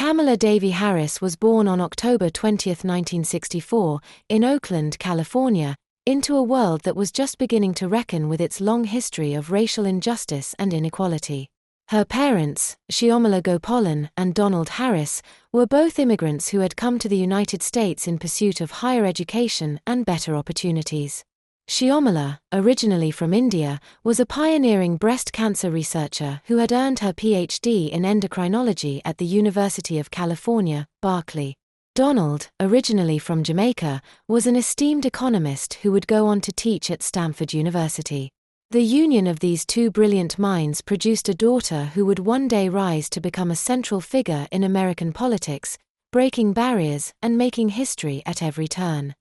Kamala Davy Harris was born on October 20, 1964, in Oakland, California, into a world that was just beginning to reckon with its long history of racial injustice and inequality. Her parents, Shyamala Gopalan and Donald Harris, were both immigrants who had come to the United States in pursuit of higher education and better opportunities. Shyamala, originally from India, was a pioneering breast cancer researcher who had earned her PhD in endocrinology at the University of California, Berkeley. Donald, originally from Jamaica, was an esteemed economist who would go on to teach at Stanford University. The union of these two brilliant minds produced a daughter who would one day rise to become a central figure in American politics, breaking barriers and making history at every turn.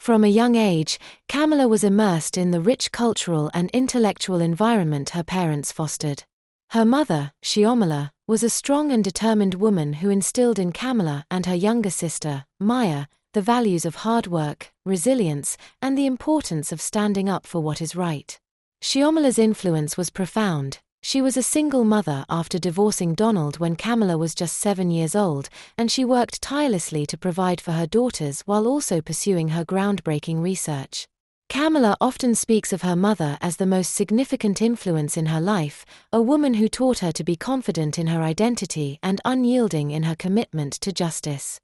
From a young age, Kamala was immersed in the rich cultural and intellectual environment her parents fostered. Her mother, Shyamala, was a strong and determined woman who instilled in Kamala and her younger sister, Maya, the values of hard work, resilience, and the importance of standing up for what is right. Shyamala's influence was profound. She was a single mother after divorcing Donald when Kamala was just 7 years old, and she worked tirelessly to provide for her daughters while also pursuing her groundbreaking research. Kamala often speaks of her mother as the most significant influence in her life, a woman who taught her to be confident in her identity and unyielding in her commitment to justice.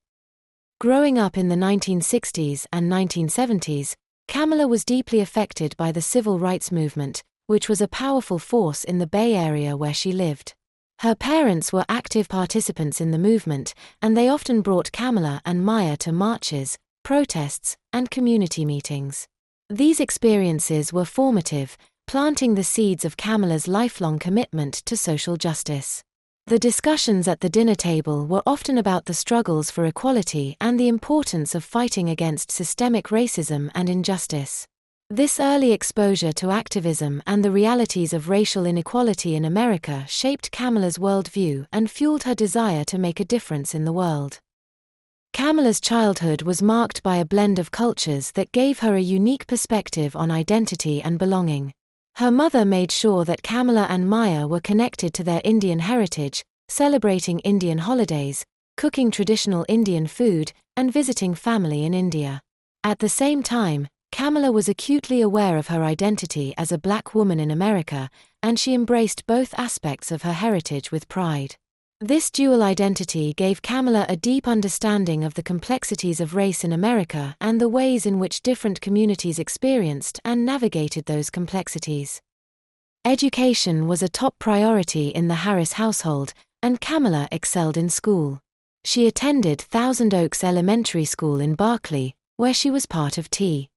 Growing up in the 1960s and 1970s, Kamala was deeply affected by the civil rights movement, which was a powerful force in the Bay Area where she lived. Her parents were active participants in the movement, and they often brought Kamala and Maya to marches, protests, and community meetings. These experiences were formative, planting the seeds of Kamala's lifelong commitment to social justice. The discussions at the dinner table were often about the struggles for equality and the importance of fighting against systemic racism and injustice. This early exposure to activism and the realities of racial inequality in America shaped Kamala's worldview and fueled her desire to make a difference in the world. Kamala's childhood was marked by a blend of cultures that gave her a unique perspective on identity and belonging. Her mother made sure that Kamala and Maya were connected to their Indian heritage, celebrating Indian holidays, cooking traditional Indian food, and visiting family in India. At the same time, Kamala was acutely aware of her identity as a Black woman in America, and she embraced both aspects of her heritage with pride. This dual identity gave Kamala a deep understanding of the complexities of race in America and the ways in which different communities experienced and navigated those complexities. Education was a top priority in the Harris household, and Kamala excelled in school. She attended Thousand Oaks Elementary School in Berkeley, where she was part of T.